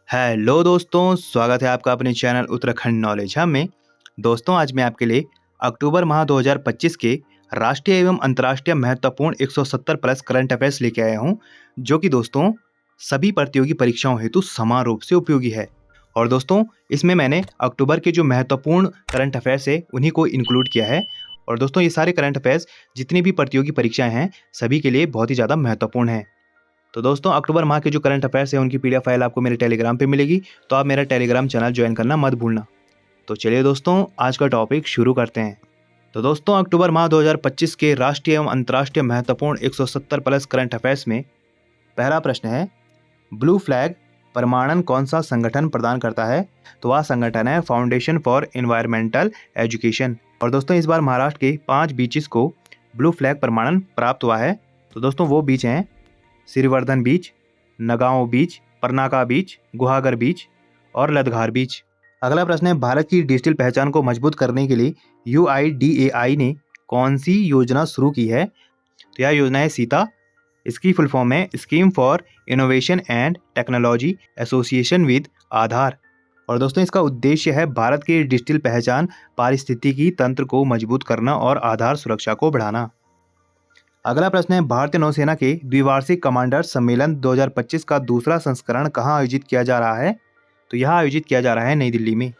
Hello दोस्तों, स्वागत है आपका अपने चैनल उत्तराखंड नॉलेज हब में। दोस्तों, आज मैं आपके लिए अक्टूबर माह 2025 के राष्ट्रीय एवं अंतर्राष्ट्रीय महत्वपूर्ण 170 प्लस करंट अफेयर्स लेके आया हूं, जो कि दोस्तों सभी प्रतियोगी परीक्षाओं हेतु समान रूप से उपयोगी है। और दोस्तों, इसमें मैंने अक्टूबर के जो महत्वपूर्ण करंट अफेयर्स है उन्हीं को इंक्लूड किया है। और दोस्तों, ये सारे करंट अफेयर्स जितनी भी प्रतियोगी परीक्षाएं हैं सभी के लिए बहुत ही ज़्यादा महत्वपूर्ण है। तो दोस्तों, अक्टूबर माह के जो करंट अफेयर्स है उनकी पीडीएफ फाइल आपको मेरे टेलीग्राम पे मिलेगी, तो आप मेरा टेलीग्राम चैनल ज्वाइन करना मत भूलना। तो चलिए दोस्तों, आज का टॉपिक शुरू करते हैं। तो दोस्तों, अक्टूबर माह 2025 के राष्ट्रीय एवं अंतर्राष्ट्रीय महत्वपूर्ण 170 प्लस करंट अफेयर्स में पहला प्रश्न है, ब्लू फ्लैग प्रमाणन कौन सा संगठन प्रदान करता है? तो वह संगठन है फाउंडेशन फॉर एनवायरमेंटल एजुकेशन। और दोस्तों, इस बार महाराष्ट्र के 5 बीचेस को ब्लू फ्लैग प्रमाणन प्राप्त हुआ है। तो दोस्तों, वो बीच हैं श्रीवर्धन बीच, नगांव बीच, परनाका बीच, गुहागर बीच और लदघार बीच। अगला प्रश्न है, भारत की डिजिटल पहचान को मजबूत करने के लिए UIDAI ने कौन सी योजना शुरू की है? तो यह योजना है सीता। इसकी फुल फॉर्म है scheme for innovation and technology association with Aadhaar. और दोस्तों, इसका उद्देश्य है भारत की डिजिटल पहचान पारिस्थितिकी तंत्र को मजबूत करना और आधार सुरक्षा को बढ़ाना। अगला प्रश्न है, भारतीय नौसेना के द्विवार्षिक कमांडर सम्मेलन 2025 का दूसरा संस्करण कहाँ आयोजित किया जा रहा है? तो यह आयोजित किया जा रहा है नई दिल्ली में।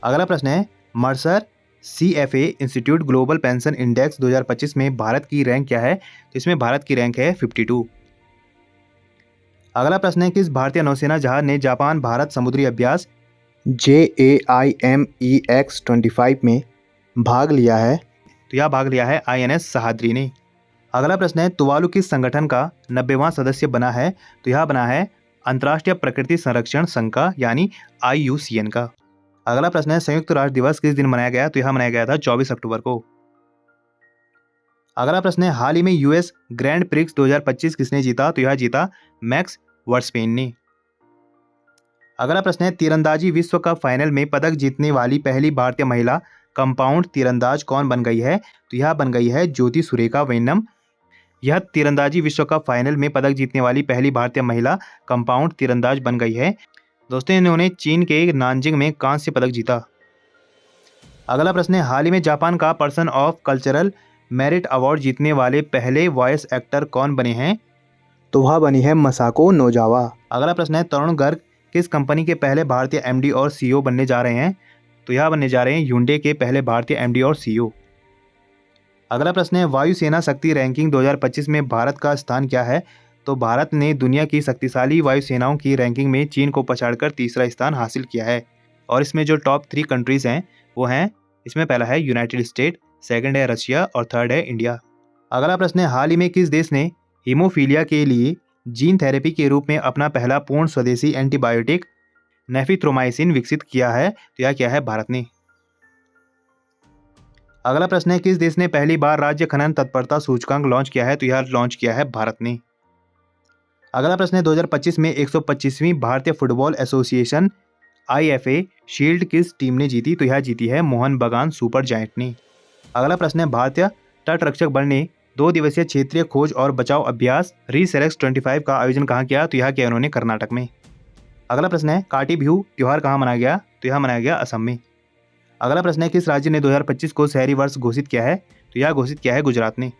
अगला प्रश्न है, Mercer CFA institute global pension index 2025 में भारत की रैंक क्या है? तो इसमें भारत की रैंक है 52। अगला प्रश्न है, किस भारतीय नौसेना जहाज ने जापान भारत समुद्री अभ्यास JAIMEX-25 में भाग लिया है? तो यह भाग लिया है INS सहाद्री ने। अगला प्रश्न है, तुवालू किस संगठन का 90वां सदस्य बना है? तो यह बना है अंतर्राष्ट्रीय प्रकृति संरक्षण संघ का, यानी IUCN का। अगला प्रश्न है, संयुक्त राष्ट्र दिवस किस दिन मनाया गया? तो यह मनाया गया था 24 अक्टूबर को। अगला प्रश्न है, हाल ही में US ग्रैंड प्रिक्स 2025 किसने जीता? तो यह जीता मैक्स वर्स्टेपेन ने। अगला प्रश्न है, तीरंदाजी विश्व कप फाइनल में पदक जीतने वाली पहली भारतीय महिला कंपाउंड तीरंदाज कौन बन गई है? तो यह बन गई है ज्योति सुरेखा वेन्नम। यह तीरंदाजी विश्व कप फाइनल में पदक जीतने वाली पहली भारतीय महिला कंपाउंड तीरंदाज बन गई है। दोस्तों, इन्होंने चीन के नानजिंग में कांस्य पदक जीता। अगला प्रश्न है, हाल ही में जापान का person of cultural merit award जीतने वाले पहले वॉइस एक्टर कौन बने हैं? तो वह बनी है मसाको नोजावा। अगला प्रश्न है, तरुण गर्ग किस कंपनी के पहले भारतीय MD और CEO बनने जा रहे हैं? तो यह बनने जा रहे हैं ह्युंडई के पहले भारतीय MD और CEO। अगला प्रश्न है, वायुसेना शक्ति रैंकिंग 2025 में भारत का स्थान क्या है? तो भारत ने दुनिया की शक्तिशाली वायुसेनाओं की रैंकिंग में चीन को पछाड़कर तीसरा स्थान हासिल किया है। और इसमें जो टॉप 3 कंट्रीज हैं वो हैं, इसमें पहला है यूनाइटेड स्टेट, सेकंड है रशिया और थर्ड है इंडिया। अगला प्रश्न है, हाल ही में किस देश ने हीमोफीलिया के लिए जीन थेरेपी के रूप में अपना पहला पूर्ण स्वदेशी एंटीबायोटिक नेफिथ्रोमाइसिन विकसित किया है? तो यह क्या है? भारत ने। अगला प्रश्न है, किस देश ने पहली बार राज्य खनन तत्परता सूचकांक लॉन्च किया है? तो यह लॉन्च किया है भारत ने। अगला प्रश्न है, 2025 में 125वीं भारतीय फुटबॉल एसोसिएशन IFA शील्ड किस टीम ने जीती? तो यह जीती है मोहन बगान सुपर जायंट ने। अगला प्रश्न है, भारतीय तटरक्षक बल ने 2 दिवसीय क्षेत्रीय खोज और बचाव अभ्यास रीसेलेक्स 25 का आयोजन कहाँ किया? तो यह किया उन्होंने कर्नाटक में। अगला प्रश्न है, काटी बिहू त्योहार कहाँ मनाया गया? तो यह मनाया गया असम में। अगला प्रश्न है, किस राज्य ने 2025 को शहरी वर्ष घोषित किया है? तो यह घोषित किया है गुजरात ने।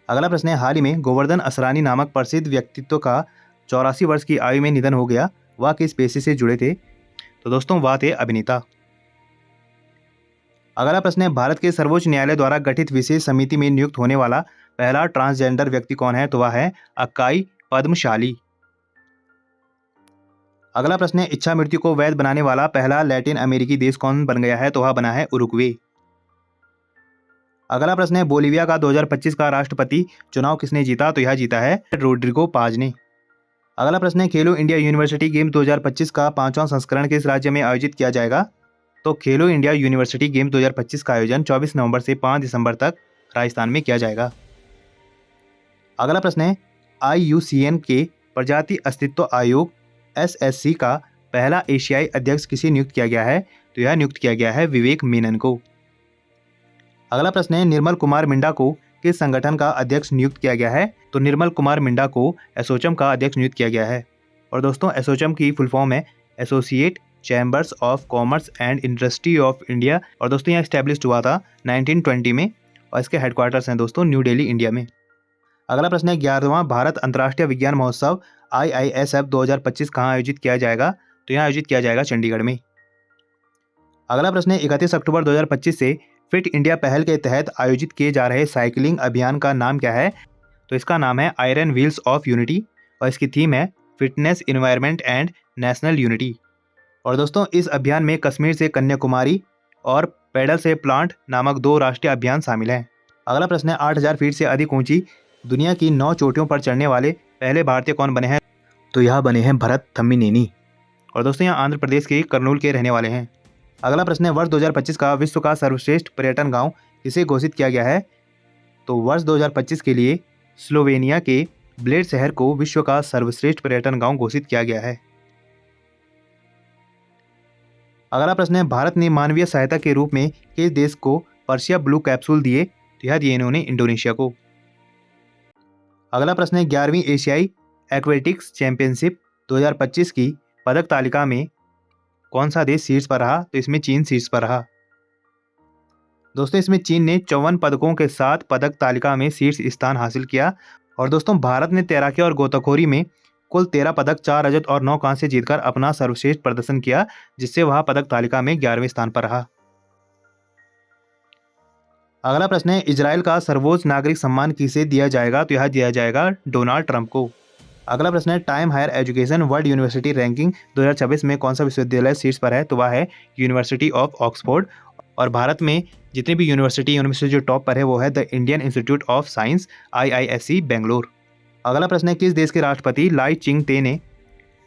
अगला प्रश्न है, हाल ही में गोवर्धन असरानी नामक प्रसिद्ध व्यक्तित्व का 84 वर्ष की आयु में निधन हो गया। वह किस पेशे से जुड़े थे? तो दोस्तों, वह थे अभिनेता। अगला प्रश्न है, भारत के सर्वोच्च न्यायालय द्वारा गठित विशेष समिति में नियुक्त होने वाला पहला ट्रांसजेंडर व्यक्ति कौन है? तो वह है अक्काई पद्मशाली। अगला प्रश्न है, इच्छा मृत्यु को वैध बनाने वाला पहला लैटिन अमेरिकी देश कौन बन गया है? तो वह बना है उरुग्वे। अगला प्रश्न है, बोलीविया का 2025 का राष्ट्रपति चुनाव किसने जीता? तो यह जीता है रोड्रिगो पाज ने। अगला प्रश्न है, खेलो इंडिया यूनिवर्सिटी गेम 2025 का 5वां संस्करण किस राज्य में आयोजित किया जाएगा? तो खेलो इंडिया यूनिवर्सिटी गेम 2025 का आयोजन 24 नवंबर से 5 दिसंबर तक राजस्थान में किया जाएगा। अगला प्रश्न है, IUCN के प्रजाति अस्तित्व आयोग SSC का पहला एशियाई अध्यक्ष किसे नियुक्त किया गया है? तो यह नियुक्त किया गया है विवेक मेनन को। अगला प्रश्न है, निर्मल कुमार मिंडा को किस संगठन का अध्यक्ष नियुक्त किया गया है? तो निर्मल कुमार मिंडा को एसोचम का अध्यक्ष नियुक्त किया गया है। और दोस्तों एसोचैम की फुल फॉर्म है associate chambers of commerce and industry of India. और दोस्तों यह एस्टेब्लिश्ड हुआ था 1920 में और इसके हेडक्वार्टर्स हैं दोस्तों न्यू दिल्ली, इंडिया में। अगला प्रश्न है 11वां भारत अंतर्राष्ट्रीय विज्ञान महोत्सव IISF 2025 कहाँ आयोजित किया जाएगा? तो यहाँ आयोजित किया जाएगा चंडीगढ़ में। अगला प्रश्न है 31 अक्टूबर 2025 से फिट इंडिया पहल के तहत आयोजित किए जा रहे साइकिलिंग अभियान का नाम क्या है? तो इसका नाम है आयरन व्हील्स ऑफ यूनिटी और इसकी थीम है fitness, environment and national unity. और दोस्तों इस अभियान में कश्मीर से कन्याकुमारी और पैडल से प्लांट नामक 2 राष्ट्रीय अभियान शामिल हैं। अगला प्रश्न है 8000 फीट से अधिक ऊंची दुनिया की 9 चोटियों पर चढ़ने वाले पहले भारतीय कौन बने हैं? तो यह बने हैं भरत थम्मीनेनी। और दोस्तों यहाँ आंध्र प्रदेश के कर्नूल के रहने वाले हैं। अगला प्रश्न है वर्ष 2025 का विश्व का सर्वश्रेष्ठ पर्यटन गांव किसे घोषित किया गया है? तो वर्ष 2025 के लिए स्लोवेनिया के ब्लेड शहर को विश्व का सर्वश्रेष्ठ पर्यटन गांव घोषित किया गया है। अगला प्रश्न है भारत ने मानवीय सहायता के रूप में किस देश को पर्शिया ब्लू कैप्सूल दिए? तो यह दिए इन्होंने इंडोनेशिया को। अगला प्रश्न है 11वीं एशियाई एक्वेटिक्स चैंपियनशिप 2025 की पदक तालिका में कौन सा देश शीर्ष पर रहा? तो इसमें चीन शीर्ष पर रहा। दोस्तों इसमें चीन ने 54 पदकों के साथ पदक तालिका में शीर्ष स्थान हासिल किया। और दोस्तों भारत ने तैराकी और गोताखोरी में कुल 13 पदक, 4 रजत और 9 कांस्य जीतकर अपना सर्वश्रेष्ठ प्रदर्शन किया, जिससे वह पदक तालिका में 11वें स्थान पर रहा। अगला प्रश्न है इजराइल का सर्वोच्च नागरिक सम्मान किसे दिया जाएगा? तो यह दिया जाएगा डोनाल्ड ट्रंप को। अगला प्रश्न है Time Higher Education World University Ranking 2026 में कौन सा विश्वविद्यालय शीर्ष पर है? तो वह है यूनिवर्सिटी ऑफ ऑक्सफोर्ड। और भारत में जितनी भी यूनिवर्सिटी उनमें से जो टॉप पर है वो है the Indian institute of science IISc Bangalore. अगला प्रश्न है किस देश के राष्ट्रपति लाई चिंग ते ने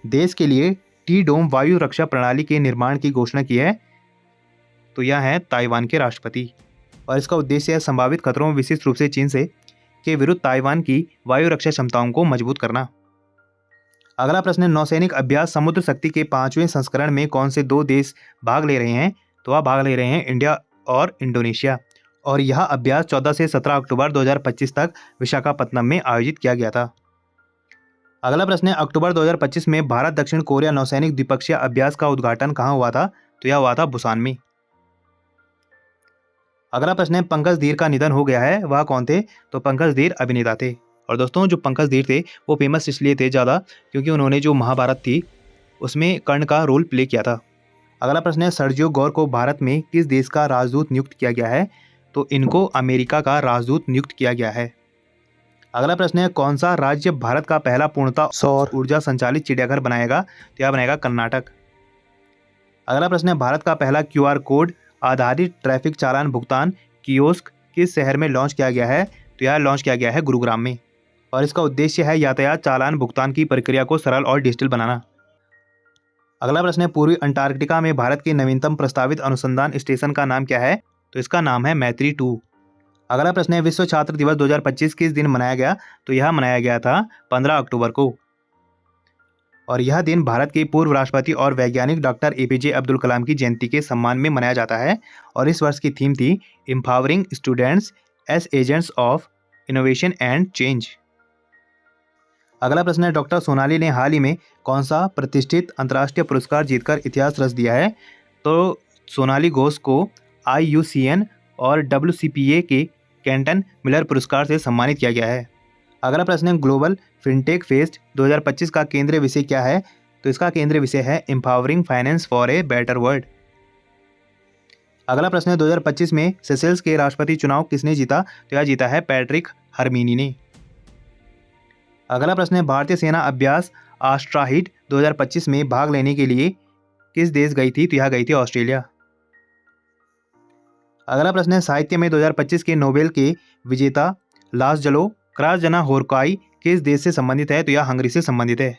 देश के लिए टी डोम वायु रक्षा प्रणाली के निर्माण की घोषणा की है? तो यह है ताइवान के राष्ट्रपति और इसका उद्देश्य है संभावित खतरों, विशेष रूप से चीन से के विरुद्ध ताइवान की वायु रक्षा क्षमताओं को मजबूत करना। अगला प्रश्न है नौसैनिक अभ्यास समुद्र शक्ति के 5वें संस्करण में कौन से 2 देश भाग ले रहे हैं? तो वह भाग ले रहे हैं इंडिया और इंडोनेशिया। और यह अभ्यास 14 से 17 अक्टूबर 2025 तक विशाखापत्तनम में आयोजित किया गया था। अगला प्रश्न है अक्टूबर 2025 में भारत दक्षिण कोरिया नौसैनिक द्विपक्षीय अभ्यास का उद्घाटन कहाँ हुआ था? तो यह हुआ था बुसान में। अगला प्रश्न है पंकज धीर का निधन हो गया है, वह कौन थे? तो पंकज धीर अभिनेता थे। और दोस्तों जो पंकज धीर थे वो फेमस इसलिए थे ज़्यादा क्योंकि उन्होंने जो महाभारत थी उसमें कर्ण का रोल प्ले किया था। अगला प्रश्न है सर्जियो गौर को भारत में किस देश का राजदूत नियुक्त किया गया है? तो इनको अमेरिका का राजदूत नियुक्त किया गया है। अगला प्रश्न है कौन सा राज्य भारत का पहला पूर्णतः सौर ऊर्जा संचालित चिड़ियाघर बनाएगा? तो यह बनाएगा कर्नाटक। अगला प्रश्न है भारत का पहला QR कोड आधारित ट्रैफिक चालान भुगतान कियोस्क किस शहर में लॉन्च किया गया है? तो यह लॉन्च किया गया है गुरुग्राम में और इसका उद्देश्य है यातायात चालान भुगतान की प्रक्रिया को सरल और डिजिटल बनाना। अगला प्रश्न है पूर्वी अंटार्कटिका में भारत के नवीनतम प्रस्तावित अनुसंधान स्टेशन का नाम क्या है? तो इसका नाम है मैत्री 2। अगला प्रश्न है विश्व छात्र दिवस 2025 किस दिन मनाया गया? तो यह मनाया गया था 15 अक्टूबर को और यह दिन भारत के पूर्व राष्ट्रपति और वैज्ञानिक डॉक्टर APJ अब्दुल कलाम की जयंती के सम्मान में मनाया जाता है और इस वर्ष की थीम थी empowering students as agents of innovation and change. अगला प्रश्न है डॉक्टर सोनाली ने हाल ही में कौन सा प्रतिष्ठित अंतर्राष्ट्रीय पुरस्कार जीतकर इतिहास रच दिया है? तो सोनाली घोष को IUCN और WCPA के कैंटन मिलर पुरस्कार से सम्मानित किया गया है। अगला प्रश्न है ग्लोबल फिनटेक फेस्ट 2025 का केंद्रीय विषय क्या है? तो इसका केंद्रीय विषय है empowering finance for a better world. अगला प्रश्न है 2025 में सेशेल्स के राष्ट्रपति चुनाव किसने जीता? तो यह जीता है पैट्रिक हरमीनी ने। अगला प्रश्न है भारतीय सेना अभ्यास आस्ट्राहिड 2025 में भाग लेने के लिए किस देश गई थी? तो यह गई थी ऑस्ट्रेलिया। अगला प्रश्न है साहित्य में 2025 के नोबेल के विजेता लासजलो क्रासजना होरकाई किस देश से संबंधित है? तो यह हंगरी से संबंधित है।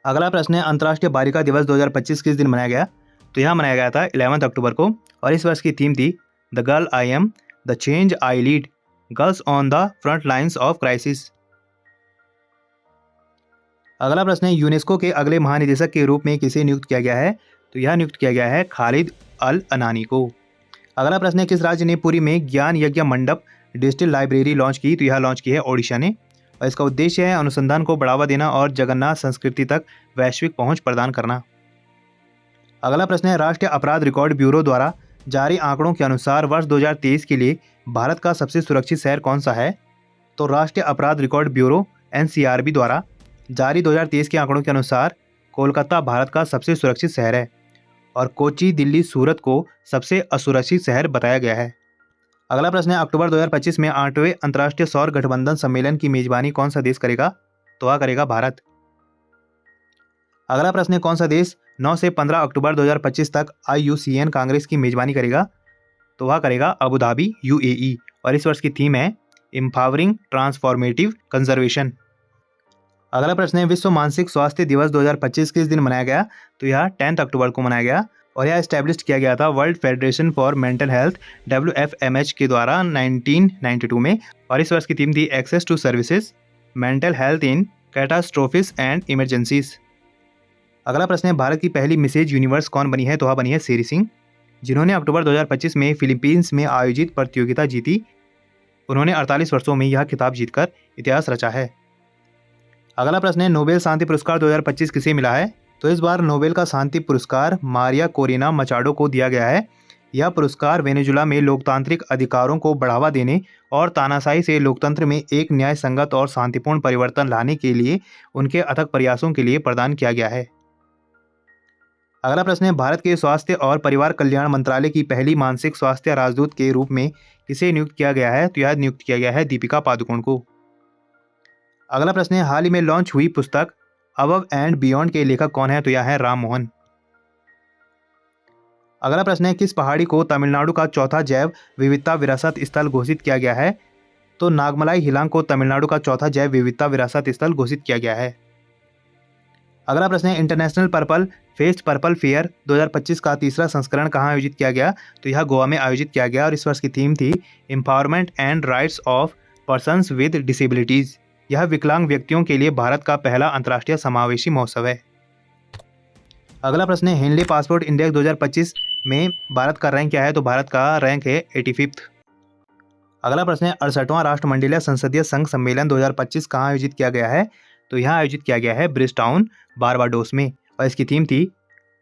अगला प्रश्न है अंतर्राष्ट्रीय बालिका दिवस 2025 किस दिन मनाया गया? तो यह मनाया गया था 11 अक्टूबर को और इस वर्ष की थीम थी the girl I am the change I lead girls on the front lines of crisis. अगला प्रश्न है यूनेस्को के अगले महानिदेशक के रूप में किसे नियुक्त किया गया है? तो यह नियुक्त किया गया है खालिद अल अनानी को। अगला प्रश्न है किस राज्य ने पुरी में ज्ञान यज्ञ मंडप डिजिटल लाइब्रेरी लॉन्च की? तो यह लॉन्च की है ओडिशा ने और इसका उद्देश्य है अनुसंधान को बढ़ावा देना और जगन्नाथ संस्कृति तक वैश्विक पहुंच प्रदान करना। अगला प्रश्न है, राष्ट्रीय अपराध रिकॉर्ड ब्यूरो द्वारा जारी आंकड़ों के अनुसार वर्ष 2023 के लिए भारत का सबसे सुरक्षित शहर कौन सा है? तो राष्ट्रीय अपराध रिकॉर्ड ब्यूरो एनसीआरबी द्वारा जारी 2023 के आंकड़ों के अनुसार कोलकाता भारत का सबसे सुरक्षित शहर है और कोच्चि, दिल्ली, सूरत को सबसे असुरक्षित शहर बताया गया है। अगला प्रश्न है, अक्टूबर 2025 में 8वें अंतर्राष्ट्रीय सौर गठबंधन सम्मेलन की मेजबानी कौन सा देश करेगा? तो वह करेगा भारत। अगला प्रश्न है, कौन सा देश 9 से 15 अक्टूबर 2025 तक IUCN कांग्रेस की मेजबानी करेगा? तो वह करेगा अबू धाबी, UAE, और इस वर्ष की थीम है एम्पावरिंग ट्रांसफॉर्मेटिव कंजर्वेशन। अगला प्रश्न है, विश्व मानसिक स्वास्थ्य दिवस 2025 किस दिन मनाया गया? तो यह 10 अक्टूबर को मनाया गया और यह एस्टैब्लिश किया गया था world federation for mental health WFMH के द्वारा 1992 में, और इस वर्ष की थीम थी access to services, mental health in catastrophes and emergencies. अगला प्रश्न है, भारत की पहली मिसेज यूनिवर्स कौन बनी है? तो वह बनी है शेरी सिंह, जिन्होंने अक्टूबर 2025 में फिलीपींस में आयोजित प्रतियोगिता जीती। उन्होंने 48 वर्षों में यह खिताब जीतकर इतिहास रचा है। अगला प्रश्न है, नोबेल शांति पुरस्कार 2025 किसे मिला है? तो इस बार नोबेल का शांति पुरस्कार मारिया कोरिना मचाडो को दिया गया है। यह पुरस्कार वेनेजुला में लोकतांत्रिक अधिकारों को बढ़ावा देने और तानाशाही से लोकतंत्र में एक न्याय संगत और शांतिपूर्ण परिवर्तन लाने के लिए उनके अथक प्रयासों के लिए प्रदान किया गया है। अगला प्रश्न है, भारत के स्वास्थ्य और परिवार कल्याण मंत्रालय की पहली मानसिक स्वास्थ्य राजदूत के रूप में किसे नियुक्त किया गया है? तो यह नियुक्त किया गया है दीपिका पादुकोण को। अगला प्रश्न है, हाल ही में लॉन्च हुई पुस्तक अबव एंड बियॉन्ड के लेखक कौन है? तो यह है राम मोहन। अगला प्रश्न है, किस पहाड़ी को तमिलनाडु का चौथा जैव विविधता विरासत स्थल घोषित किया गया है? तो नागमलाई हिलांग को तमिलनाडु का चौथा जैव विविधता विरासत स्थल घोषित किया गया है। अगला प्रश्न है, international purple fest purple fair 2025 का तीसरा संस्करण कहाँ आयोजित किया गया? तो यह गोवा में आयोजित किया गया और इस वर्ष की थीम थी empowerment and rights of persons with disabilities. यह विकलांग व्यक्तियों के लिए भारत का पहला अंतर्राष्ट्रीय समावेशी महोत्सव है। अगला प्रश्न है, हेनले पासपोर्ट इंडेक्स 2025 में भारत का रैंक क्या है? तो भारत का रैंक है 85th। अगला प्रश्न है, 68वां राष्ट्रमंडलीय संसदीय संघ सम्मेलन 2025 कहाँ आयोजित किया गया है? तो यहाँ आयोजित किया गया है ब्रिजटाउन, बारबाडोस में, और इसकी थीम थी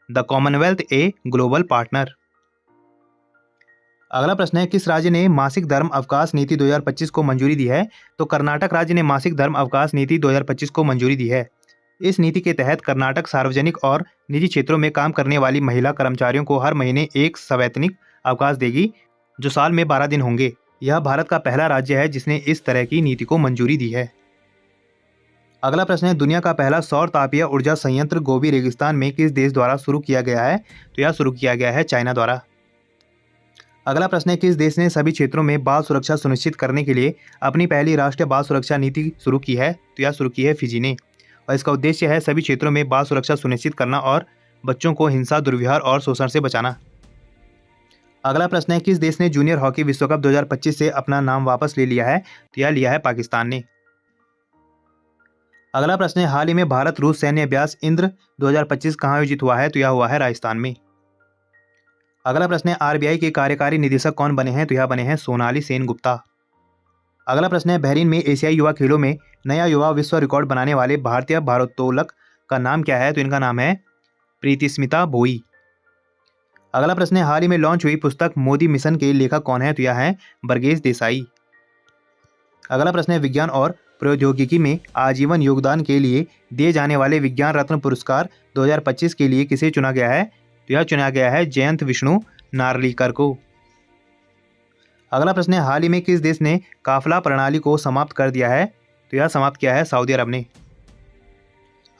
the Commonwealth a global partner. अगला प्रश्न है, किस राज्य ने मासिक धर्म अवकाश नीति 2025 को मंजूरी दी है? तो कर्नाटक राज्य ने मासिक धर्म अवकाश नीति 2025 को मंजूरी दी है। इस नीति के तहत कर्नाटक सार्वजनिक और निजी क्षेत्रों में काम करने वाली महिला कर्मचारियों को हर महीने एक सवैतनिक अवकाश देगी, जो साल में 12 दिन होंगे। यह भारत का पहला राज्य है जिसने इस तरह की नीति को मंजूरी दी है। अगला प्रश्न है, दुनिया का पहला सौर तापीय ऊर्जा संयंत्र गोबी रेगिस्तान में किस देश द्वारा शुरू किया गया है? तो यह शुरू किया गया है चाइना द्वारा। अगला प्रश्न है, किस देश ने सभी क्षेत्रों में बाल सुरक्षा सुनिश्चित करने के लिए अपनी पहली राष्ट्रीय बाल सुरक्षा नीति शुरू की है? तो यह शुरू की है फिजी ने, और इसका उद्देश्य है सभी क्षेत्रों में बाल सुरक्षा सुनिश्चित करना और बच्चों को हिंसा, दुर्व्यवहार और शोषण से बचाना। अगला प्रश्न है, किस देश ने जूनियर हॉकी विश्व कप 2025 से अपना नाम वापस ले लिया है? तो यह लिया है पाकिस्तान ने। अगला प्रश्न है, हाल ही में भारत रूस सैन्य अभ्यास इंद्र 2025 कहाँ आयोजित हुआ है? तो यह हुआ है राजस्थान में। अगला प्रश्न है, RBI के कार्यकारी निदेशक कौन बने हैं? तो यह बने हैं सोनाली सेन गुप्ता। अगला प्रश्न है, बहरीन में एशियाई युवा खेलों में नया युवा विश्व रिकॉर्ड बनाने वाले भारतीय भारोत्तोलक का नाम क्या है? तो इनका नाम है प्रीतिस्मिता भोई। अगला प्रश्न है, हाल ही में लॉन्च हुई पुस्तक मोदी मिशन के लेखक कौन है? तो यह है बरगेश देसाई। अगला प्रश्न है, विज्ञान और प्रौद्योगिकी में आजीवन योगदान के लिए दिए जाने वाले विज्ञान रत्न पुरस्कार 2025 के लिए किसे चुना गया है? तो यह चुना गया है जयंत विष्णु नार्लिकर को। अगला प्रश्न है, हाल ही में किस देश ने काफिला प्रणाली को समाप्त कर दिया है? तो यह समाप्त किया है सऊदी अरब ने।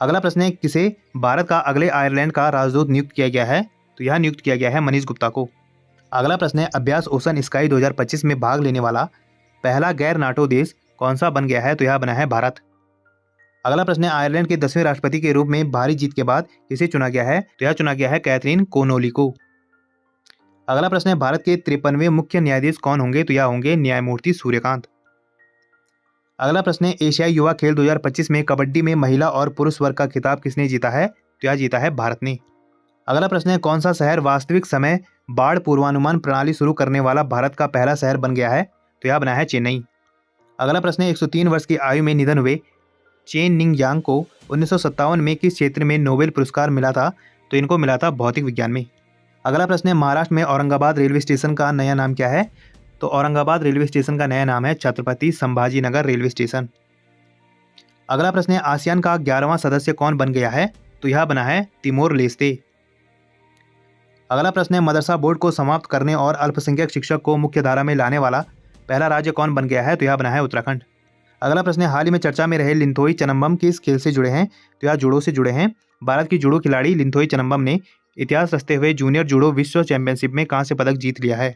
अगला प्रश्न है, किसे भारत का अगले आयरलैंड का राजदूत नियुक्त किया गया है? तो यह नियुक्त किया गया है मनीष गुप्ता को। अगला प्रश्न है, अभ्यास ओशन स्काई 2025 में भाग लेने वाला पहला गैर नाटो देश कौन सा बन गया है? तो यह बना है भारत। अगला प्रश्न है, आयरलैंड के 10वें राष्ट्रपति के रूप में भारी जीत के बाद किसे चुना गया है? तो यह चुना गया है कैथरीन कोनोली को। अगला प्रश्न है, भारत के 53वें मुख्य न्यायाधीश कौन होंगे? तो यह होंगे न्यायमूर्ति सूर्यकांत। अगला प्रश्न है, एशियाई युवा खेल 2025 में कबड्डी में महिला और पुरुष वर्ग का खिताब किसने जीता है? तो यह जीता है भारत ने। अगला प्रश्न है, कौन सा शहर वास्तविक समय बाढ़ पूर्वानुमान प्रणाली शुरू करने वाला भारत का पहला शहर बन गया है? तो यह बना है चेन्नई। अगला प्रश्न है 103 वर्ष की आयु में निधन हुए चेन निंग यांग को 1957 में किस क्षेत्र में नोबेल पुरस्कार मिला था? तो इनको मिला था भौतिक विज्ञान में। अगला प्रश्न है महाराष्ट्र में औरंगाबाद रेलवे स्टेशन का नया नाम क्या है? तो औरंगाबाद रेलवे स्टेशन का नया नाम है छत्रपति संभाजीनगर रेलवे स्टेशन। अगला प्रश्न है आसियान का 11वां सदस्य कौन बन गया है? तो यह बना है तिमोर लेस्ते। अगला प्रश्न है मदरसा बोर्ड को समाप्त करने और अल्पसंख्यक शिक्षक को मुख्य धारा में लाने वाला पहला राज्य कौन बन गया है? तो यह बना है उत्तराखंड। अगला प्रश्न है हाल ही में चर्चा में रहे लिंथोई चनम्बम किस खेल से जुड़े हैं? तो यह जूडो से जुड़े हैं। भारत की जूडो खिलाड़ी लिंथोई चनम्बम ने इतिहास रचते हुए जूनियर जूडो विश्व चैंपियनशिप में कांस्य पदक जीत लिया है।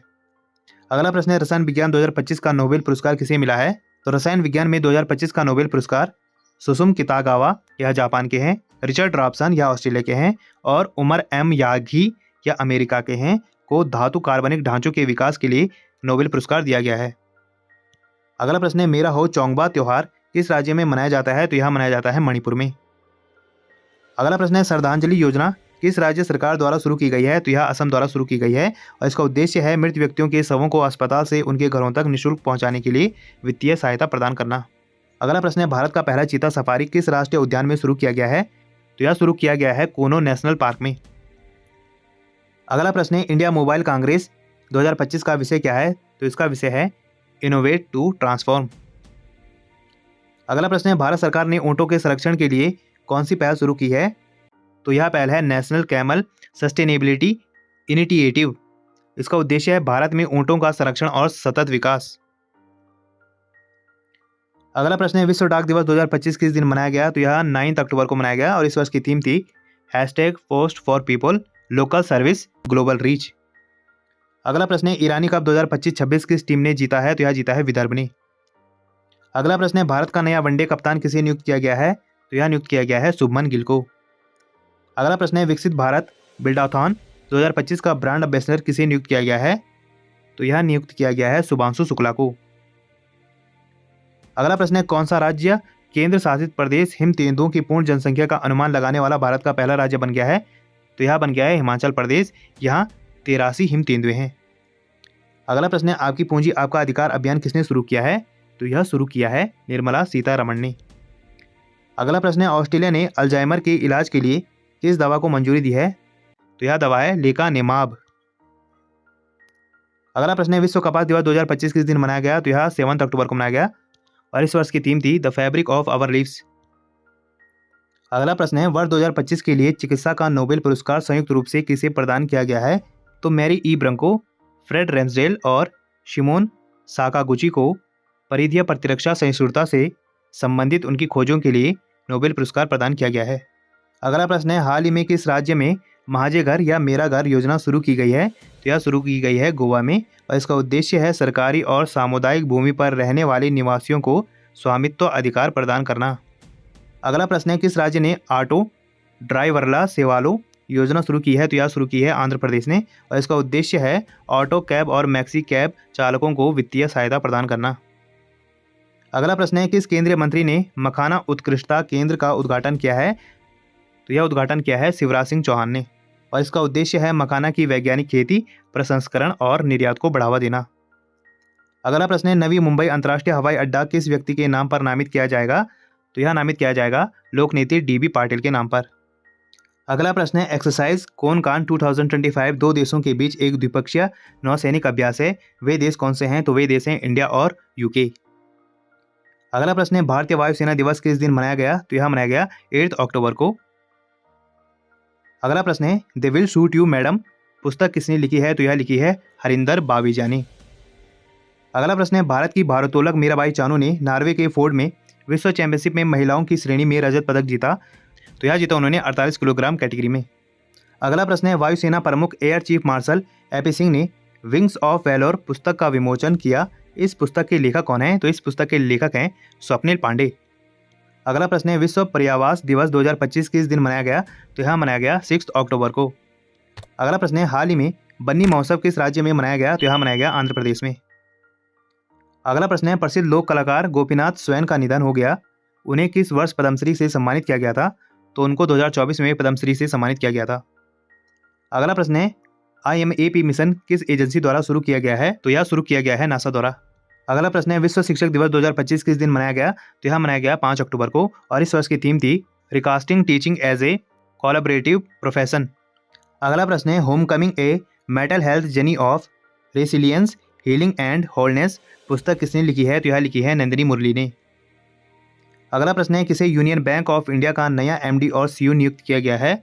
अगला प्रश्न है रसायन विज्ञान 2025 का नोबेल पुरस्कार किसे मिला है? तो रसायन विज्ञान में 2025 का नोबेल पुरस्कार सुसुम कितागावा, यह जापान के हैं, रिचर्ड रॉबसन, यह ऑस्ट्रेलिया के हैं, और उमर एम यागी, यह अमेरिका के हैं, को धातु कार्बनिक ढांचों के विकास के लिए नोबेल पुरस्कार दिया गया है। अगला प्रश्न है मेरा हो चौंगबा त्योहार किस राज्य में मनाया जाता है? तो यह मनाया जाता है मणिपुर में। अगला प्रश्न है श्रद्धांजलि योजना किस राज्य सरकार द्वारा शुरू की गई है? तो यह असम द्वारा शुरू की गई है और इसका उद्देश्य है मृत व्यक्तियों के शवों को अस्पताल से उनके घरों तक निःशुल्क पहुंचाने के लिए वित्तीय सहायता प्रदान करना। अगला प्रश्न है भारत का पहला चीता सफारी किस राष्ट्रीय उद्यान में शुरू किया गया है? तो यह शुरू किया गया है कोनो नेशनल पार्क में। अगला प्रश्न है इंडिया मोबाइल कांग्रेस 2025 का विषय क्या है? तो इसका विषय है इनोवेट टू ट्रांसफॉर्म। अगला प्रश्न है भारत सरकार ने ऊंटों के संरक्षण के लिए कौन सी पहल शुरू की है? तो यह पहल है नेशनल कैमल सस्टेनेबिलिटी इनिशिएटिव। इसका उद्देश्य है भारत में ऊंटों का संरक्षण और सतत विकास। अगला प्रश्न है विश्व डाक दिवस 2025 किस दिन मनाया गया? तो यह 9 अक्टूबर को मनाया गया और इस वर्ष की थीम थी #post for people local service global reach. अगला प्रश्न है ईरानी कप 2025-26 किस टीम ने जीता है? तो यह जीता है विदर्भ ने। अगला प्रश्न है भारत का नया वनडे कप्तान किसे नियुक्त किया गया है? तो यह नियुक्त किया गया है शुभमन गिल को। अगला प्रश्न है विकसित भारत बिल्डाथॉन 2025 का ब्रांड एम्बेसडर किसे नियुक्त किया गया है? तो यह नियुक्त किया गया है शुभांशु शुक्ला को। अगला प्रश्न है कौन सा राज्य केंद्र शासित प्रदेश हिम तेंदुओं की पूर्ण जनसंख्या का अनुमान लगाने वाला भारत का पहला राज्य बन गया है? तो यह बन गया है हिमाचल प्रदेश। यहाँ 83 हिम तेंदुए हैं। अगला प्रश्न है आपकी पूंजी आपका अधिकार अभियान किसने शुरू किया है? तो यह शुरू किया है निर्मला सीतारमण ने। अगला प्रश्न है ऑस्ट्रेलिया ने अल्जाइमर के इलाज के लिए किस दवा को मंजूरी दी है? तो यह दवा है लेकानेमाब। अगला प्रश्न है विश्व कपास दिवस 2025 किस दिन मनाया गया? तो यह 7 अक्टूबर को मनाया गया और इस वर्ष की थीम थी the fabric of our lives. अगला प्रश्न है वर्ष 2025 के लिए चिकित्सा का नोबेल पुरस्कार संयुक्त रूप से किसे प्रदान किया गया है? तो मैरी ई ब्रंको, फ्रेड रेंसडेल और शिमोन साकागुची को परिधीय प्रतिरक्षा सहिष्णुता से संबंधित उनकी खोजों के लिए नोबेल पुरस्कार प्रदान किया गया है। अगला प्रश्न है हाल ही में किस राज्य में महाजे घर या मेरा घर योजना शुरू की गई है? तो यह शुरू की गई है गोवा में और इसका उद्देश्य है सरकारी और सामुदायिक भूमि पर रहने वाले निवासियों को स्वामित्व अधिकार प्रदान करना। अगला प्रश्न है किस राज्य ने ऑटो ड्राइवरला सेवालो योजना शुरू की है? तो यह शुरू की है आंध्र प्रदेश ने और इसका उद्देश्य है ऑटो कैब और मैक्सी कैब चालकों को वित्तीय सहायता प्रदान करना। अगला प्रश्न है किस केंद्रीय मंत्री ने मखाना उत्कृष्टता केंद्र का उद्घाटन किया है? तो यह उद्घाटन किया है शिवराज सिंह चौहान ने और इसका उद्देश्य है मखाना की वैज्ञानिक खेती, प्रसंस्करण और निर्यात को बढ़ावा देना। अगला प्रश्न है नवी मुंबई अंतर्राष्ट्रीय हवाई अड्डा किस व्यक्ति के नाम पर नामित किया जाएगा? तो यह नामित किया जाएगा लोकनेता DB पाटिल के नाम पर। अगला प्रश्न है एक्सरसाइज कोनकान 2025 दो देशों के बीच एक द्विपक्षीय नौसैनिक अभ्यास है। वे देश कौन से हैं? तो वे देश हैं इंडिया और UK। अगला प्रश्न है भारतीय वायुसेना दिवस किस दिन मनाया गया? तो यह मनाया गया 8 अक्टूबर को। अगला प्रश्न है they will shoot you madam पुस्तक किसने लिखी है? तो यह लिखी है हरिंदर बावीजा ने। अगला प्रश्न है भारत की भारोत्तोलक मीराबाई चानू ने नॉर्वे के फोर्ड में विश्व चैंपियनशिप में महिलाओं की श्रेणी में रजत पदक जीता। तो यह जीता उन्होंने 48 किलोग्राम कैटेगरी में। अगला प्रश्न है वायुसेना प्रमुख air chief marshal AP Singh ने विंग्स ऑफ वैलोर पुस्तक का विमोचन किया। इस पुस्तक के लेखक कौन है? तो इस पुस्तक के लेखक हैं स्वप्निल पांडे। अगला प्रश्न है विश्व पर्यावरण दिवस 2025 किस दिन मनाया गया? तो यह मनाया गया 6 अक्टूबर को। अगला प्रश्न है हाल ही में बन्नी महोत्सव किस राज्य में मनाया गया? तो यह मनाया गया आंध्र प्रदेश में। अगला प्रश्न है प्रसिद्ध लोक कलाकार गोपीनाथ स्वयं का निधन हो गया। उन्हें किस वर्ष पद्मश्री से सम्मानित किया गया था? तो उनको 2024 में पद्मश्री से सम्मानित किया गया था। अगला प्रश्न है IMAP मिशन किस एजेंसी द्वारा शुरू किया गया है? तो यह शुरू किया गया है नासा द्वारा। अगला प्रश्न है विश्व शिक्षक दिवस 2025 किस दिन मनाया गया? तो यह मनाया गया 5 अक्टूबर को और इस वर्ष की थीम थी recasting teaching as a collaborative profession. अगला प्रश्न है homecoming a mental health journey of resilience healing and wholeness पुस्तक किसने लिखी है? तो यह लिखी है नंदिनी मुरली ने। अगला प्रश्न है किसे यूनियन बैंक ऑफ इंडिया का नया एमडी और सीईओ नियुक्त किया गया है?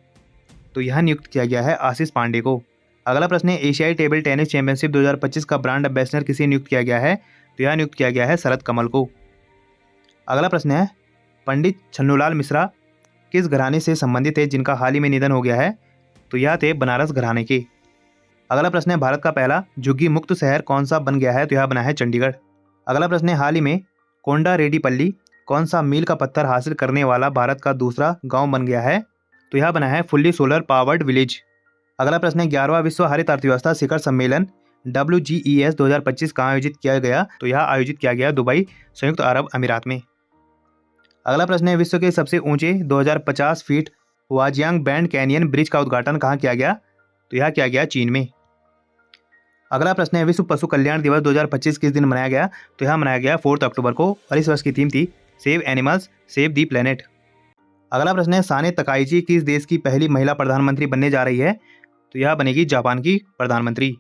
तो यह नियुक्त किया गया है आशीष पांडे को। अगला प्रश्न है एशियाई टेबल टेनिस चैंपियनशिप 2025 का ब्रांड एम्बेसडर किसे नियुक्त किया गया है? तो यह नियुक्त किया गया है शरद कमल को। अगला प्रश्न है पंडित छन्नूलाल मिश्रा किस घराने से संबंधित है जिनका हाल ही में निधन हो गया है? तो यह थे बनारस घराने के। अगला प्रश्न है भारत का पहला झुग्गी मुक्त शहर कौन सा बन गया है? तो यह बना है चंडीगढ़। अगला प्रश्न है हाल ही में कोंडा रेड्डीपल्ली कौन सा मील का पत्थर हासिल करने वाला भारत का दूसरा गांव बन गया है? तो यह बना है फुल्ली सोलर पावर्ड विलेज। अगला प्रश्न है 11वां विश्व हरित अर्थव्यवस्था शिखर सम्मेलन WGES 2025 कहाँ आयोजित किया गया? तो यह आयोजित किया गया दुबई संयुक्त अरब अमीरात में। अगला प्रश्न है विश्व के सबसे ऊंचे 2050 फीट वाजियांग बैंड कैनियन ब्रिज का उद्घाटन कहाँ किया गया? तो यह किया गया चीन में। अगला प्रश्न है विश्व पशु कल्याण दिवस 2025 किस दिन मनाया गया? तो यह मनाया गया 4 अक्टूबर को और इस वर्ष की थीम थी सेव एनिमल्स सेव दी प्लेनेट। अगला प्रश्न है साने तकाइची किस देश की पहली महिला प्रधानमंत्री बनने जा रही है? तो यह बनेगी जापान की प्रधानमंत्री।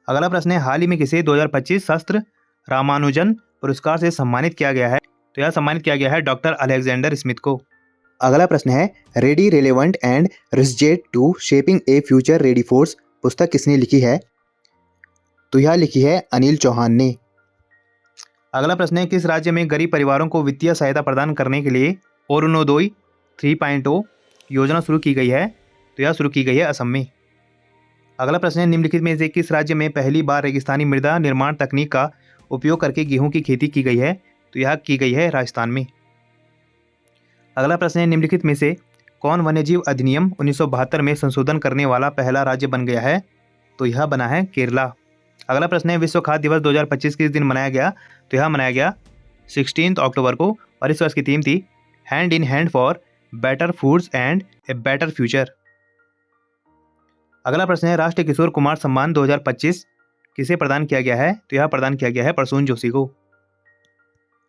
अगला प्रश्न है हाल ही में किसे 2025 शास्त्र रामानुजन पुरस्कार से सम्मानित किया गया है? तो यह सम्मानित किया गया है डॉक्टर अलेक्जेंडर स्मिथ को। अगला प्रश्न है ready relevant and resurgent to shaping a future ready force पुस्तक किसने लिखी है? तो यह लिखी है अनिल चौहान ने। अगला प्रश्न है किस राज्य में गरीब परिवारों को वित्तीय सहायता प्रदान करने के लिए अरुणोदय 3.0 योजना शुरू की गई है? तो यह शुरू की गई है असम में। अगला प्रश्न है निम्नलिखित में से किस राज्य में पहली बार रेगिस्तानी मृदा निर्माण तकनीक का उपयोग करके गेहूं की खेती की गई है? तो यह की गई है राजस्थान में। अगला प्रश्न है निम्नलिखित में से कौन वन्यजीव अधिनियम 1972 में संशोधन करने वाला पहला राज्य बन गया है? तो यह बना है केरला। अगला प्रश्न है विश्व खाद्य दिवस 2025 किस दिन मनाया गया? तो यह मनाया गया 16 अक्टूबर को और इस वर्ष की थीम थी hand in hand for better foods and a better future. अगला प्रश्न है राष्ट्रीय किशोर कुमार सम्मान 2025 किसे प्रदान किया गया है? तो यह प्रदान किया गया है प्रसून जोशी को।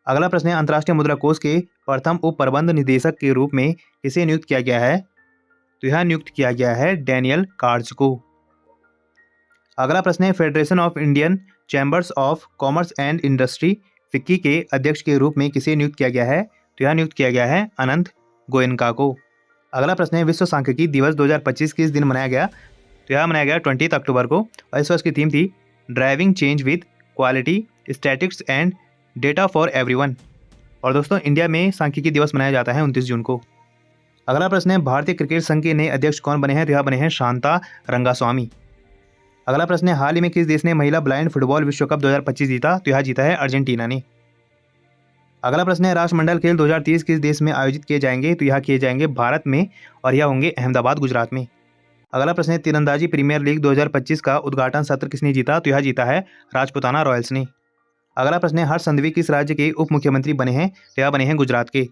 अगला प्रश्न है अंतर्राष्ट्रीय मुद्रा कोष के प्रथम उप प्रबंध निदेशक के रूप में किसे नियुक्त किया गया है? तो यह नियुक्त किया गया है डैनियल कार्ज को। अगला प्रश्न है federation of Indian chambers of commerce and industry FICCI के अध्यक्ष के रूप में किसे नियुक्त किया गया है? तो यह नियुक्त किया गया है अनंत गोयनका को। अगला प्रश्न है विश्व सांख्यिकी दिवस 2025 किस दिन मनाया गया? तो यह मनाया गया 20 अक्टूबर को और इस वर्ष की थीम थी driving change with quality statistics and data for everyone. और दोस्तों इंडिया में सांख्यिकी दिवस मनाया जाता है 29 जून को। अगला प्रश्न है भारतीय क्रिकेट संघ के नए अध्यक्ष कौन बने हैं? तो यह बने हैं शांता रंगास्वामी। अगला प्रश्न है हाल ही में किस देश ने महिला ब्लाइंड फुटबॉल विश्व कप 2025 जीता? तो यह जीता है अर्जेंटीना ने। अगला प्रश्न है राष्ट्रमंडल खेल 2030 किस देश में आयोजित किए जाएंगे? तो यह किए जाएंगे भारत में और यह होंगे अहमदाबाद गुजरात में। अगला प्रश्न है तीरंदाजी प्रीमियर लीग 2025 का उद्घाटन सत्र किसने जीता? तो यह जीता है राजपुताना रॉयल्स ने। अगला प्रश्न है हर्ष संघवी किस राज्य के उप मुख्यमंत्री बने हैं? तो यह बने हैं गुजरात के।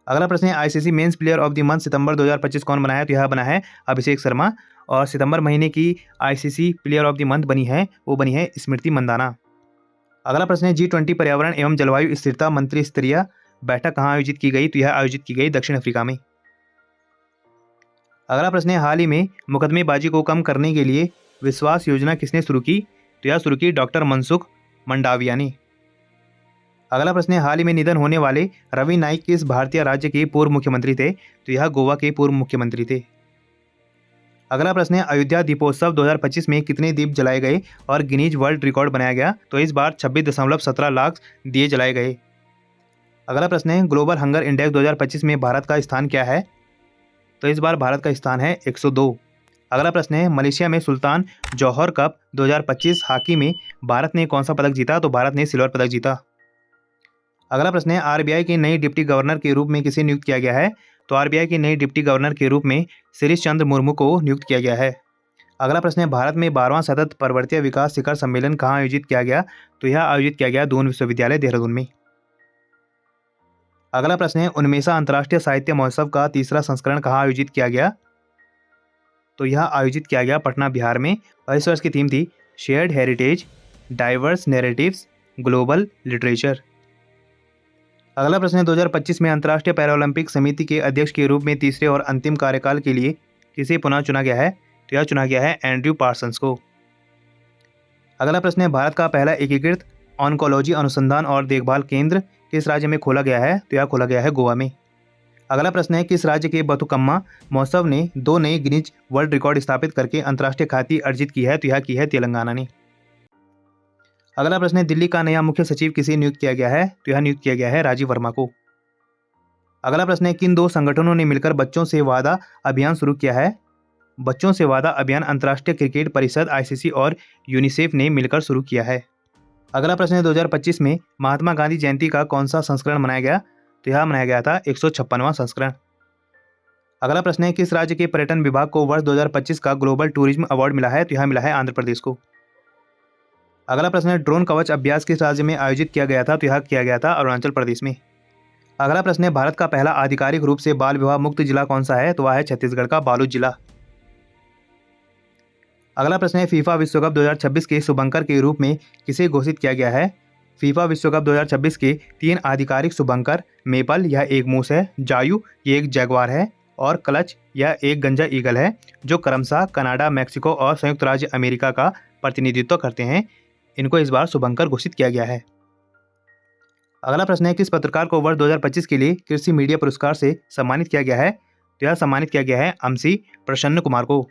अगला प्रश्न है ICC men's player of the month सितंबर 2025 कौन बना है? तो यह बना है अभिषेक शर्मा और सितंबर महीने की ICC player of the month बनी है वो बनी है स्मृति मंदाना। अगला प्रश्न है G20 पर्यावरण एवं जलवायु स्थिरता मंत्री स्तरीय बैठक कहाँ आयोजित की गई? तो यह आयोजित की गई दक्षिण अफ्रीका में। अगला प्रश्न है हाल ही में मुकदमेबाजी को कम करने के लिए विश्वास योजना किसने शुरू की? तो यह शुरू की डॉक्टर मनसुख मंडाविया ने। अगला प्रश्न है हाल ही में निधन होने वाले रवि नाइक किस भारतीय राज्य के पूर्व मुख्यमंत्री थे? तो यह गोवा के पूर्व मुख्यमंत्री थे। अगला प्रश्न है अयोध्या दीपोत्सव 2025 में कितने दीप जलाए गए और गिनीज वर्ल्ड रिकॉर्ड बनाया गया? तो इस बार 26.17 लाख दिए जलाए गए। अगला प्रश्न है ग्लोबल हंगर इंडेक्स 2025 में भारत का स्थान क्या है? तो इस बार भारत का स्थान है 102। अगला प्रश्न है मलेशिया में सुल्तान जौहर कप 2025 हॉकी में भारत ने कौन सा पदक जीता? तो भारत ने सिल्वर पदक जीता। अगला प्रश्न है आरबीआई के नए डिप्टी गवर्नर के रूप में किसे नियुक्त किया गया है? तो आरबीआई के नए डिप्टी गवर्नर के रूप में शिरीष चंद्र मुर्मू को नियुक्त किया गया है। अगला प्रश्न है भारत में 12वां सतत पर्वतीय विकास शिखर सम्मेलन कहाँ आयोजित किया गया? तो यह आयोजित किया गया दून विश्वविद्यालय देहरादून में। अगला प्रश्न है उन्मेषा अंतर्राष्ट्रीय साहित्य महोत्सव का तीसरा संस्करण कहाँ आयोजित किया गया? तो यह आयोजित किया गया पटना बिहार में और इस वर्ष की थीम थी shared heritage diverse narratives global literature. अगला प्रश्न है 2025 में अंतर्राष्ट्रीय पैरालंपिक समिति के अध्यक्ष के रूप में तीसरे और अंतिम कार्यकाल के लिए किसे पुनः चुना गया है? तो यह चुना गया है एंड्रयू पार्सन्स को। अगला प्रश्न है भारत का पहला एकीकृत ऑन्कोलॉजी अनुसंधान और देखभाल केंद्र किस राज्य में खोला गया है? तो यह खोला गया है गोवा में। अगला प्रश्न है किस राज्य के बथुकम्मा महोत्सव ने 2 नए गिनीज वर्ल्ड रिकॉर्ड स्थापित करके अंतर्राष्ट्रीय ख्याति अर्जित की है? तो यह की है तेलंगाना ने। अगला प्रश्न है दिल्ली का नया मुख्य सचिव किसे नियुक्त किया गया है? तो यह नियुक्त किया गया है राजीव वर्मा को। अगला प्रश्न है किन 2 संगठनों ने मिलकर बच्चों से वादा अभियान शुरू किया है? बच्चों से वादा अभियान अंतर्राष्ट्रीय क्रिकेट परिषद आईसीसी और यूनिसेफ ने मिलकर शुरू किया है। अगला प्रश्न है 2025 में महात्मा गांधी जयंती का कौन सा संस्करण मनाया गया? तो यह मनाया गया था 156वां संस्करण। अगला प्रश्न है किस राज्य के पर्यटन विभाग को वर्ष 2025 का ग्लोबल टूरिज्म अवार्ड मिला है? तो यह मिला है आंध्र प्रदेश को। अगला प्रश्न है ड्रोन कवच अभ्यास किस राज्य में आयोजित किया गया था? तो यह किया गया था अरुणाचल प्रदेश में। अगला प्रश्न है भारत का पहला आधिकारिक रूप से बाल विवाह मुक्त जिला कौन सा है? तो वह है छत्तीसगढ़ का बालोद जिला। अगला प्रश्न है फीफा विश्व कप 2026 के शुभंकर के रूप में किसे घोषित किया गया है? फीफा विश्व कप 2026 के 3 आधिकारिक शुभंकर मेपल यह एक मूस है, जायू ये एक जगुआर है और क्लच यह एक गंजा ईगल है जो क्रमशः कनाडा, मैक्सिको और संयुक्त राज्य अमेरिका का प्रतिनिधित्व करते हैं। इनको इस बार शुभंकर घोषित किया गया है। अगला प्रश्न है किस पत्रकार को वर्ष 2025 के लिए कृषि मीडिया पुरस्कार से सम्मानित किया गया है? तो यह सम्मानित किया गया है अमसी प्रसन्न कुमार को।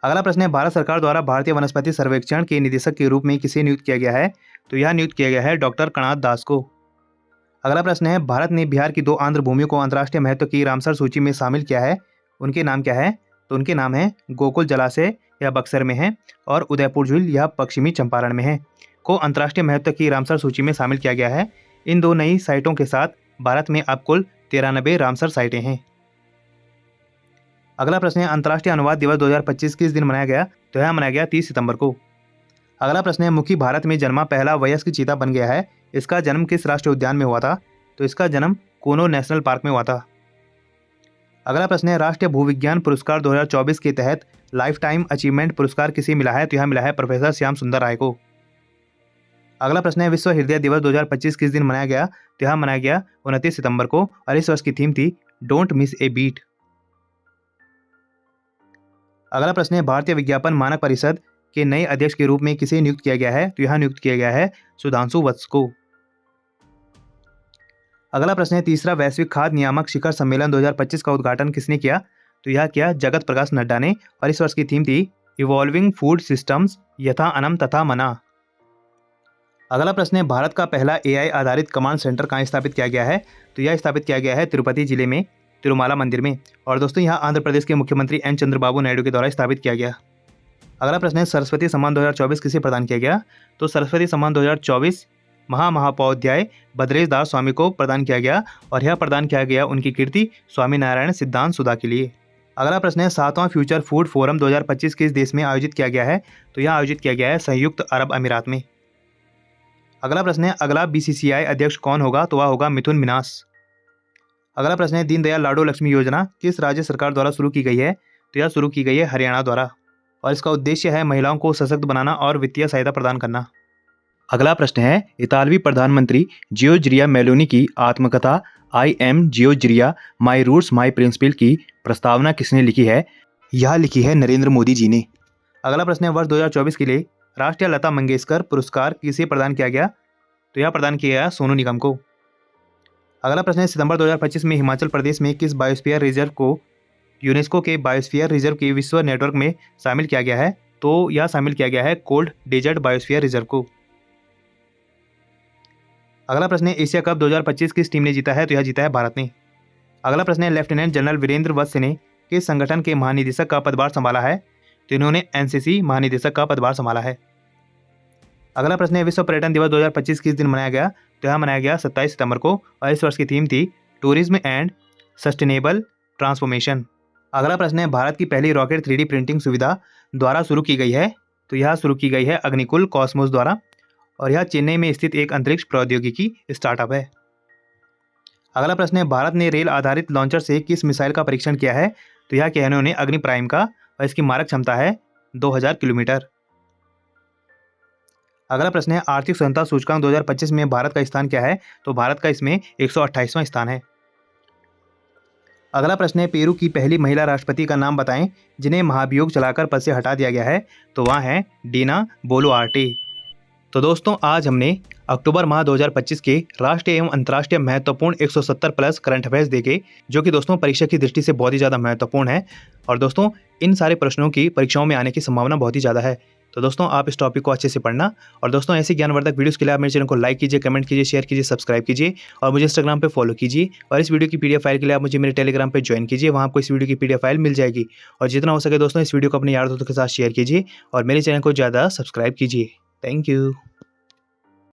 अगला प्रश्न है भारत सरकार द्वारा भारतीय वनस्पति सर्वेक्षण के निदेशक के रूप में किसे नियुक्त किया गया है? तो यह नियुक्त किया गया है डॉक्टर कणाद दास को। अगला प्रश्न है भारत ने बिहार की 2 आंध्र भूमियों को अंतर्राष्ट्रीय महत्व की रामसर सूची में शामिल किया है। उनके नाम क्या है? तो उनके नाम है गोकुल जलाशय यह बक्सर में है और उदयपुर झील यह पश्चिमी चंपारण में है को अंतर्राष्ट्रीय महत्व की रामसर सूची में शामिल किया गया है। इन 2 नई साइटों के साथ भारत में अब कुल 93 रामसर साइटें हैं। अगला प्रश्न है अंतर्राष्ट्रीय अनुवाद दिवस 2025 किस दिन मनाया गया? तो यह मनाया गया 30 सितंबर को। अगला प्रश्न है मुखी भारत में जन्मा पहला वयस्क चीता बन गया है। इसका जन्म किस राष्ट्रीय उद्यान में हुआ था? तो इसका जन्म कोनो नेशनल पार्क में हुआ था। अगला प्रश्न है राष्ट्रीय भूविज्ञान पुरस्कार 2024 के तहत लाइफ टाइम अचीवमेंट पुरस्कार किसे मिला है? तो यह मिला है प्रोफेसर श्याम सुंदर राय को। अगला प्रश्न है विश्व हृदय दिवस 2025 किस दिन मनाया गया? तो यह मनाया गया 29 सितंबर को और इस वर्ष की थीम थी डोंट मिस ए बीट। अगला प्रश्न है भारतीय विज्ञापन मानक परिषद के नए अध्यक्ष के रूप में किसे नियुक्त किया गया है? तो यह नियुक्त किया गया है सुधांशु वत्स को। अगला प्रश्न है तीसरा वैश्विक खाद्य नियामक शिखर सम्मेलन 2025 का उद्घाटन किसने किया? तो यह किया जगत प्रकाश नड्डा ने और इस वर्ष की थीम थी इवॉल्विंग फूड सिस्टम्स यथा अनम तथा मना। अगला प्रश्न है भारत का पहला एआई आधारित कमांड सेंटर कहाँ स्थापित किया गया है? तो यह स्थापित किया गया है तिरुपति जिले में तिरुमाला मंदिर में और दोस्तों यहाँ आंध्र प्रदेश के मुख्यमंत्री एन चंद्रबाबू नायडू के द्वारा स्थापित किया गया। अगला प्रश्न है सरस्वती सम्मान 2024 किसे प्रदान किया गया? तो सरस्वती सम्मान 2024 महामहोपाध्याय भद्रेश दास स्वामी को प्रदान किया गया और यह प्रदान किया गया उनकी कीर्ति स्वामी नारायण सिद्धांत सुधा के लिए। अगला प्रश्न है 7वां फ्यूचर फूड फोरम 2025 किस देश में आयोजित किया गया है? तो यह आयोजित किया गया है संयुक्त अरब अमीरात में। अगला प्रश्न है अगला बीसीसीआई अध्यक्ष कौन होगा? तो वह होगा मिथुन मिनास। अगला प्रश्न है दीनदयाल लाडो लक्ष्मी योजना किस राज्य सरकार द्वारा शुरू की गई है? तो यह शुरू की गई है हरियाणा द्वारा और इसका उद्देश्य है महिलाओं को सशक्त बनाना और वित्तीय सहायता प्रदान करना। अगला प्रश्न है इतालवी प्रधानमंत्री जियोर्जिया मेलोनी की आत्मकथा I am Giorgia my roots my principle की प्रस्तावना किसने लिखी है? यह लिखी है नरेंद्र मोदी जी ने। अगला प्रश्न है वर्ष 2024 के लिए राष्ट्रीय लता मंगेशकर पुरस्कार किसे प्रदान किया गया? तो यह प्रदान किया गया सोनू निगम को। अगला प्रश्न है सितंबर 2025 में हिमाचल प्रदेश में किस बायोस्फीयर रिजर्व को यूनेस्को के बायोस्फीयर रिजर्व के विश्व नेटवर्क में शामिल किया गया है? तो यह शामिल किया गया है कोल्ड डेजर्ट बायोस्फीयर रिजर्व को। अगला प्रश्न है एशिया कप 2025 किस टीम ने जीता है? तो यह जीता है भारत ने। अगला प्रश्न है लेफ्टिनेंट जनरल वीरेंद्र वत्स ने किस संगठन के महानिदेशक का पदभार संभाला है? तो इन्होंने एनसीसी महानिदेशक का पदभार संभाला है। अगला प्रश्न है विश्व पर्यटन दिवस 2025 किस दिन मनाया गया? तो यह मनाया गया 27 सितंबर को और इस वर्ष की थीम थी टूरिज्म एंड सस्टेनेबल ट्रांसफॉर्मेशन। अगला प्रश्न है भारत की पहली रॉकेट 3D प्रिंटिंग सुविधा द्वारा शुरू की गई है? तो यह शुरू की गई है अग्निकुल कॉस्मोस द्वारा और यह चेन्नई में स्थित एक अंतरिक्ष प्रौद्योगिकी स्टार्टअप है। अगला प्रश्न है भारत ने रेल आधारित लॉन्चर से किस मिसाइल का परीक्षण किया है? तो यह किया है उन्होंने अग्नि प्राइम का और इसकी मारक क्षमता है 2000 किलोमीटर। अगला प्रश्न है, आर्थिक स्वतंत्रता सूचकांक 2025 में भारत का स्थान क्या है? तो भारत का इसमें 128वां स्थान है। अगला प्रश्न है, पेरू की पहली महिला राष्ट्रपति का नाम बताएं जिन्हें महाभियोग चलाकर पद से हटा दिया गया है। तो वह है डीना बोलुआर्टे। तो दोस्तों, आज हमने अक्टूबर माह 2025 के राष्ट्रीय एवं अंतर्राष्ट्रीय महत्वपूर्ण 170 प्लस करंट अफेयर्स देखे, जो कि दोस्तों परीक्षा की दृष्टि से बहुत ही ज़्यादा महत्वपूर्ण है। और दोस्तों, इन सारे प्रश्नों की परीक्षाओं में आने की संभावना बहुत ही ज़्यादा है। तो दोस्तों, आप इस टॉपिक को अच्छे से पढ़ना। और दोस्तों, ऐसे ज्ञानवर्धक वीडियोस के लिए आप मेरे चैनल को लाइक कीजिए, कमेंट कीजिए, शेयर कीजिए, सब्सक्राइब कीजिए और मुझे इंस्टाग्राम पे फॉलो कीजिए। और इस वीडियो की पीडीएफ फाइल के लिए आप मुझे मेरे टेलीग्राम पे ज्वाइन कीजिए, वहाँ आपको इस वीडियो की पीडीएफ फाइल मिल जाएगी। और जितना हो सके दोस्तों, इस वीडियो को अपने यार दोस्तों के साथ शेयर कीजिए और मेरे चैनल को ज़्यादा सब्सक्राइब कीजिए। Thank you.